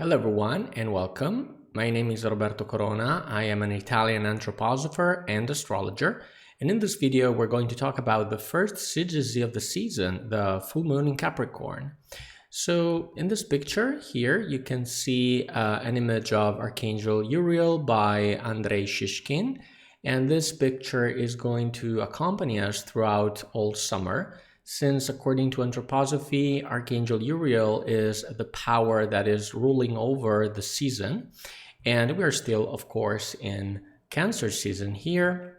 Hello everyone and welcome. My name is Roberto Corona. I am an Italian anthroposopher and astrologer. And in this video, we're going to talk about the first syzygy of the season, the full moon in Capricorn. So in this picture here, you can see an image of Archangel Uriel by Andrei Shishkin. And this picture is going to accompany us throughout all summer, since according to anthroposophy, Archangel Uriel is the power that is ruling over the season. And we are still, of course, in Cancer season here.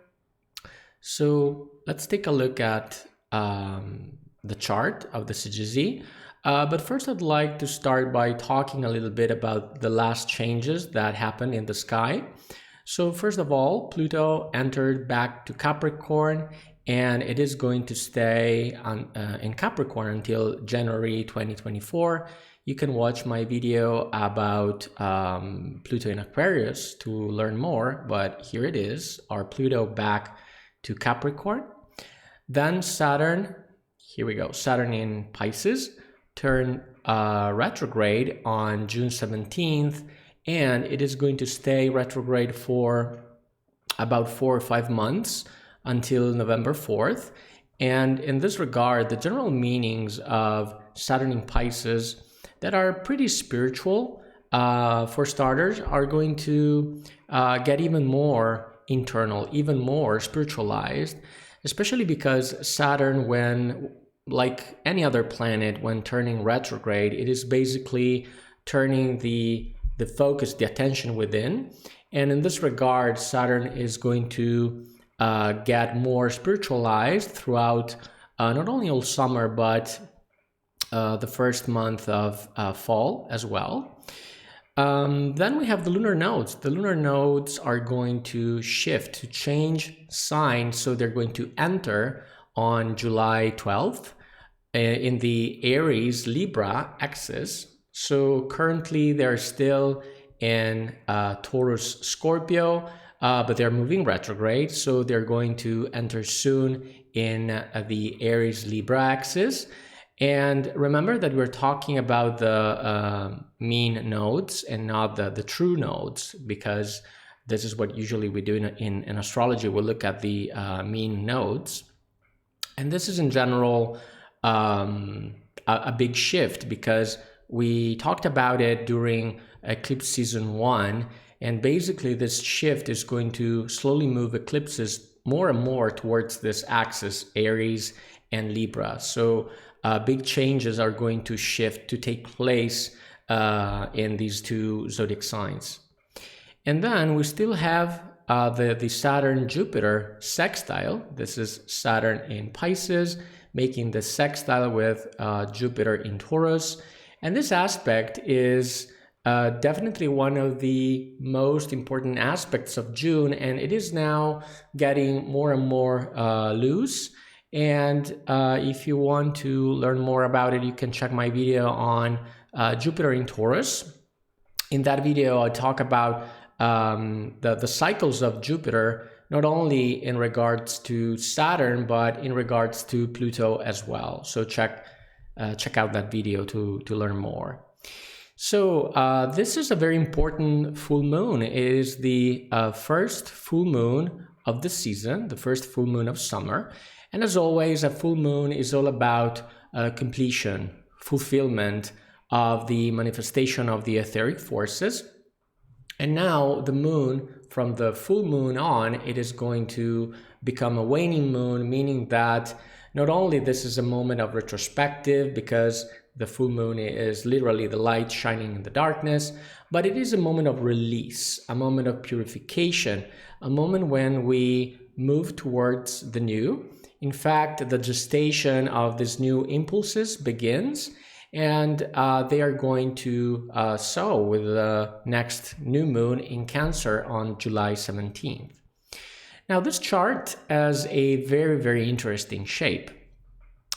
So let's take a look at the chart of the syzygy. But first, I'd like to start by talking a little bit about the last changes that happened in the sky. So first of all, Pluto entered back to Capricorn, and it is going to stay in Capricorn until January 2024. You can watch my video about Pluto in Aquarius to learn more, but here it is, our Pluto back to Capricorn. Then Saturn, here we go, Saturn in Pisces, turned retrograde on June 17th, and it is going to stay retrograde for about 4 or 5 months until November 4th. And in this regard, the general meanings of Saturn in Pisces that are pretty spiritual, for starters, are going to get even more internal, even more spiritualized, especially because Saturn, when, like any other planet, when turning retrograde, it is basically turning the focus, the attention within. And in this regard, Saturn is going to get more spiritualized throughout not only all summer, but the first month of fall as well. Then we have the lunar nodes. The lunar nodes are going to shift, to change signs. So they're going to enter on July 12th in the Aries Libra axis. So currently they're still in Taurus Scorpio, but they're moving retrograde, so they're going to enter soon in the Aries Libra axis. And remember that we're talking about the mean nodes and not the true nodes, because this is what usually we do in astrology. We'll look at the mean nodes. And this is in general a big shift, because we talked about it during eclipse season 1. And basically, this shift is going to slowly move eclipses more and more towards this axis, Aries and Libra. So big changes are going to take place in these two zodiac signs. And then we still have the Saturn-Jupiter sextile. This is Saturn in Pisces, making the sextile with Jupiter in Taurus. And this aspect is definitely one of the most important aspects of June, and it is now getting more and more loose. And if you want to learn more about it, you can check my video on Jupiter in Taurus. In that video, I talk about the cycles of Jupiter, not only in regards to Saturn, but in regards to Pluto as well. So check out that video to learn more. So this is a very important full moon. It is the first full moon of the season, the first full moon of summer. And as always, a full moon is all about completion, fulfillment of the manifestation of the etheric forces. And now the moon, from the full moon on, it is going to become a waning moon, meaning that not only this is a moment of retrospective, because the full moon is literally the light shining in the darkness, but it is a moment of release, a moment of purification, a moment when we move towards the new. In fact, the gestation of these new impulses begins, and they are going to sow with the next new moon in Cancer on July 17th. Now, this chart has a very, very interesting shape,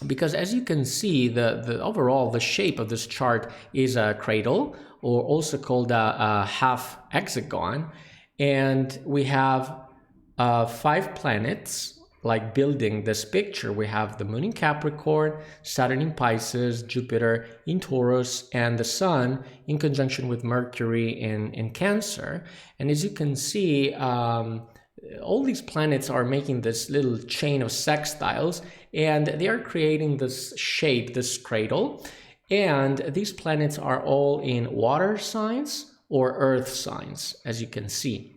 because as you can see, the overall, the shape of this chart is a cradle, or also called a half-hexagon. And we have 5 planets like building this picture. We have the moon in Capricorn, Saturn in Pisces, Jupiter in Taurus, and the sun in conjunction with Mercury in Cancer. And as you can see, all these planets are making this little chain of sextiles, and they are creating this shape, this cradle. And these planets are all in water signs or earth signs, as you can see.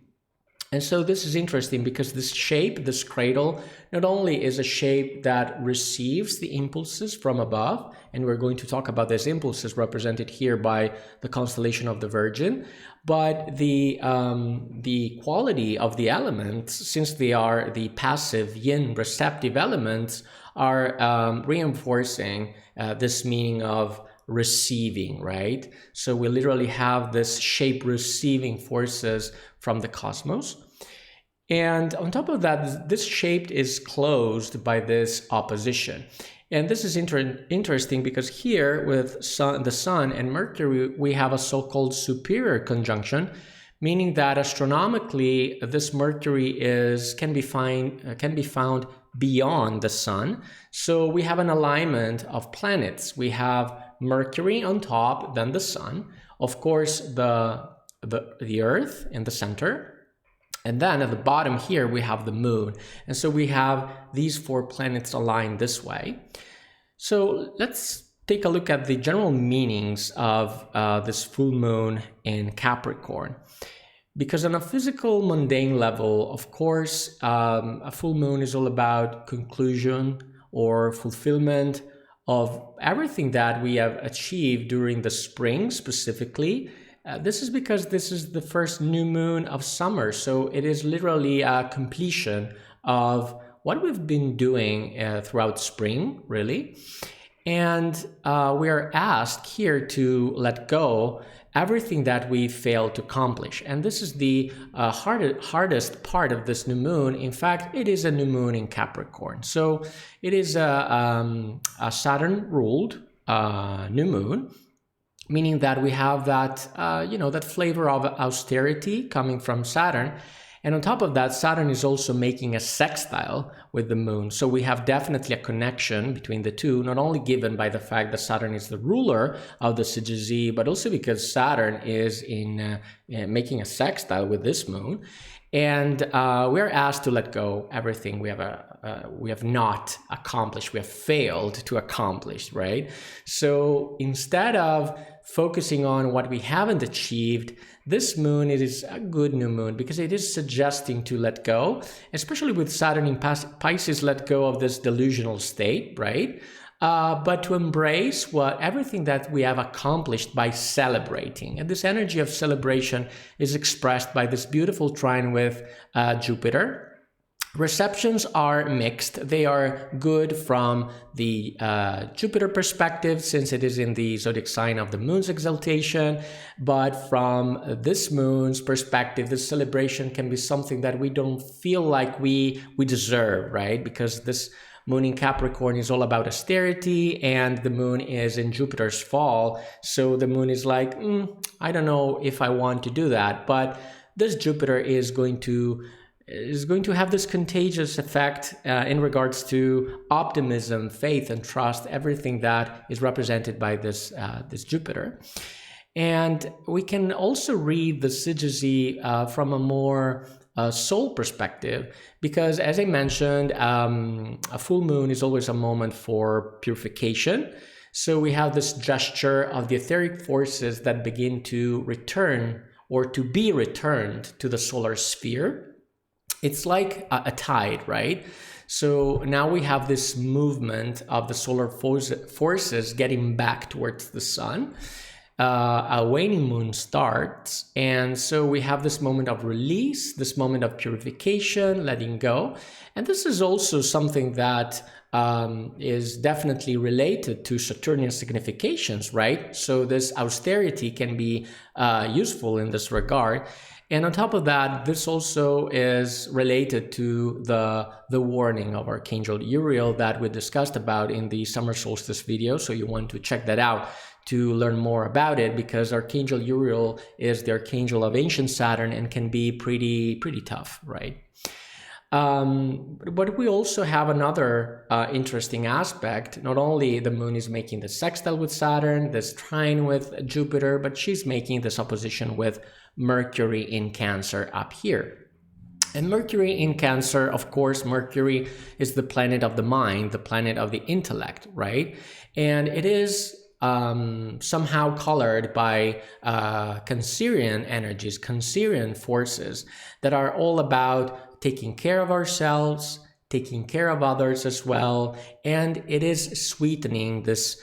And so this is interesting because this shape, this cradle, not only is a shape that receives the impulses from above, and we're going to talk about these impulses represented here by the constellation of the Virgin, but the quality of the elements, since they are the passive yin receptive elements, are reinforcing this meaning of receiving, right? So we literally have this shape receiving forces from the cosmos. And on top of that, this shape is closed by this opposition. And this is interesting because here with the Sun and Mercury, we have a so-called superior conjunction, meaning that astronomically, this Mercury can be found beyond the Sun. So we have an alignment of planets. We have Mercury on top, then the Sun, of course the Earth in the center, and then at the bottom here we have the Moon. And so we have these 4 planets aligned this way. So let's take a look at the general meanings of this full moon in Capricorn. Because on a physical, mundane level, of course, a full moon is all about conclusion or fulfillment of everything that we have achieved during the spring specifically. This is because this is the first new moon of summer, so it is literally a completion of what we've been doing throughout spring, really. And we are asked here to let go everything that we failed to accomplish. And this is the hardest part of this new moon. In fact, it is a new moon in Capricorn. So it is a Saturn-ruled new moon, meaning that we have that, that flavor of austerity coming from Saturn. And on top of that, Saturn is also making a sextile with the moon. So we have definitely a connection between the two, not only given by the fact that Saturn is the ruler of the CGZ, but also because Saturn is making a sextile with this moon. And we are asked to let go everything we have not accomplished, we have failed to accomplish, right? So instead of focusing on what we haven't achieved, this moon, it is a good new moon because it is suggesting to let go, especially with Saturn in Pisces, let go of this delusional state, right? But to embrace everything that we have accomplished by celebrating. And this energy of celebration is expressed by this beautiful trine with Jupiter. Receptions are mixed. They are good from the Jupiter perspective, since it is in the zodiac sign of the moon's exaltation. But from this moon's perspective, this celebration can be something that we don't feel like we deserve, right? Because this moon in Capricorn is all about austerity, and the moon is in Jupiter's fall. So the moon is like, I don't know if I want to do that. But this Jupiter is going to have this contagious effect in regards to optimism, faith, and trust, everything that is represented by this Jupiter. And we can also read the CGZ from a more soul perspective, because as I mentioned, a full moon is always a moment for purification. So we have this gesture of the etheric forces that begin to return or to be returned to the solar sphere. It's like a tide, right? So now we have this movement of the solar forces getting back towards the sun. A waning moon starts, and so we have this moment of release, this moment of purification, letting go. And this is also something that is definitely related to Saturnian significations, right? So this austerity can be useful in this regard. And on top of that, this also is related to the warning of Archangel Uriel that we discussed about in the summer solstice video. So you want to check that out to learn more about it, because Archangel Uriel is the archangel of ancient Saturn and can be pretty tough, right? But we also have another interesting aspect. Not only the moon is making the sextile with Saturn, this trine with Jupiter, but she's making this opposition with Mercury in Cancer up here. And Mercury in Cancer, of course, Mercury is the planet of the mind, the planet of the intellect, right? And it is somehow colored by Cancerian energies, Cancerian forces that are all about taking care of ourselves, taking care of others as well, and it is sweetening this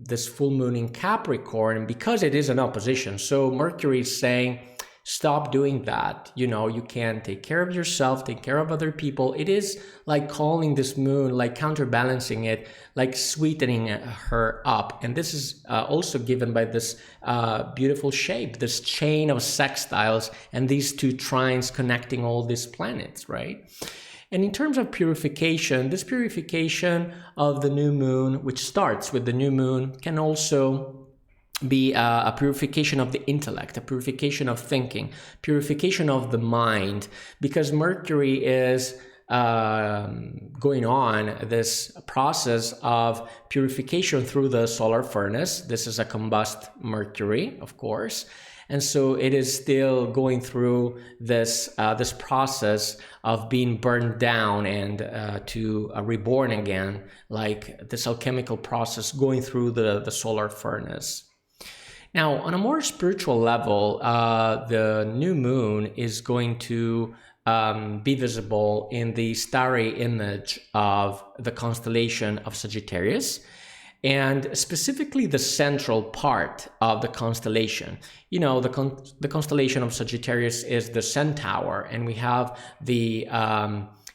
this full moon in Capricorn because it is an opposition. So Mercury is saying, stop doing that. You know, you can take care of yourself, take care of other people. It is like calling this moon, like counterbalancing it, like sweetening her up. And this is also given by this beautiful shape, this chain of sextiles and these two trines connecting all these planets, right? And in terms of purification, this purification of the new moon, which starts with the new moon, can also be a purification of the intellect, a purification of thinking, purification of the mind, because Mercury is going on this process of purification through the solar furnace. This is a combust Mercury, of course. And so it is still going through this this process of being burned down and to reborn again, like this alchemical process going through the solar furnace. Now, on a more spiritual level, the new moon is going to be visible in the starry image of the constellation of Sagittarius, and specifically the central part of the constellation. You know, the constellation of Sagittarius is the centaur, and we have the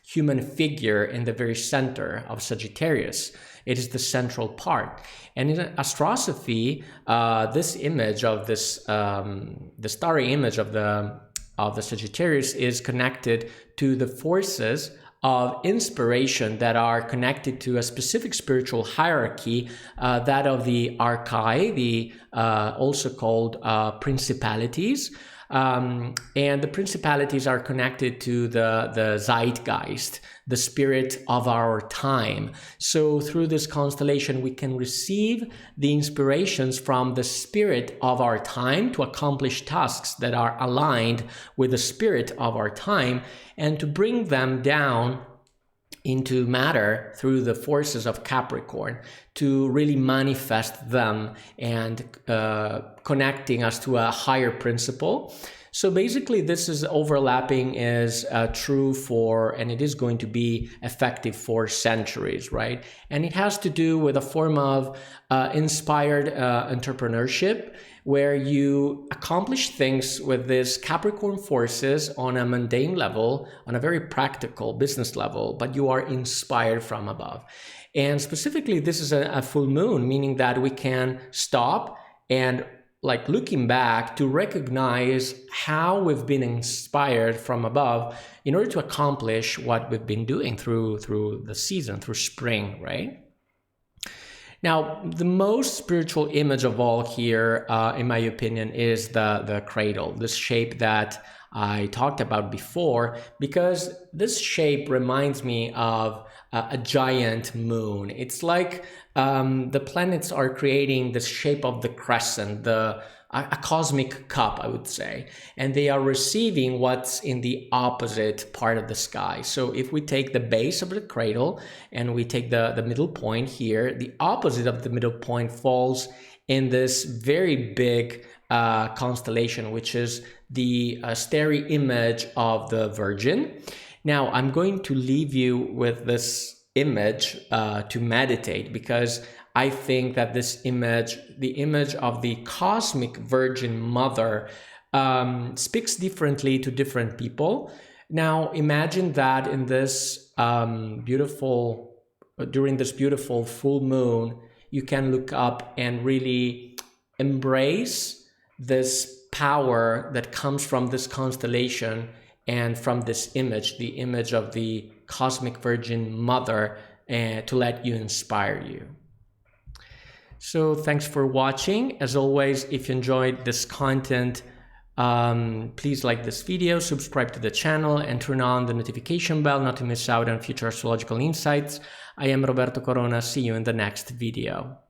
human figure in the very center of Sagittarius. It is the central part. And in astrosophy, this image of this, the starry image of the Sagittarius is connected to the forces of inspiration that are connected to a specific spiritual hierarchy, that of the archai, the also called principalities. And the principalities are connected to the zeitgeist, the spirit of our time. So through this constellation, we can receive the inspirations from the spirit of our time to accomplish tasks that are aligned with the spirit of our time, and to bring them down into matter through the forces of Capricorn to really manifest them and connecting us to a higher principle. So basically this is overlapping is true for, and it is going to be effective for centuries, right? And it has to do with a form of inspired entrepreneurship, where you accomplish things with this Capricorn forces on a mundane level, on a very practical business level, but you are inspired from above. And specifically, this is a full moon, meaning that we can stop and, like, looking back to recognize how we've been inspired from above in order to accomplish what we've been doing through the season, through spring, right? Now, the most spiritual image of all here, in my opinion, is the cradle, this shape that I talked about before, because this shape reminds me of a giant moon. It's like the planets are creating this shape of the crescent, a cosmic cup, I would say, and they are receiving what's in the opposite part of the sky. So if we take the base of the cradle and we take the middle point here, the opposite of the middle point falls in this very big constellation, which is the starry image of the Virgin. Now, I'm going to leave you with this image to meditate, because I think that this image, the image of the cosmic Virgin Mother, speaks differently to different people. Now, imagine that in this during this beautiful full moon, you can look up and really embrace this power that comes from this constellation and from this image, the image of the cosmic Virgin Mother, to let you inspire you. So thanks for watching. As always, if you enjoyed this content, Please like this video, subscribe to the channel, and turn on the notification bell not to miss out on future astrological insights. I am Roberto Corona. See you in the next video.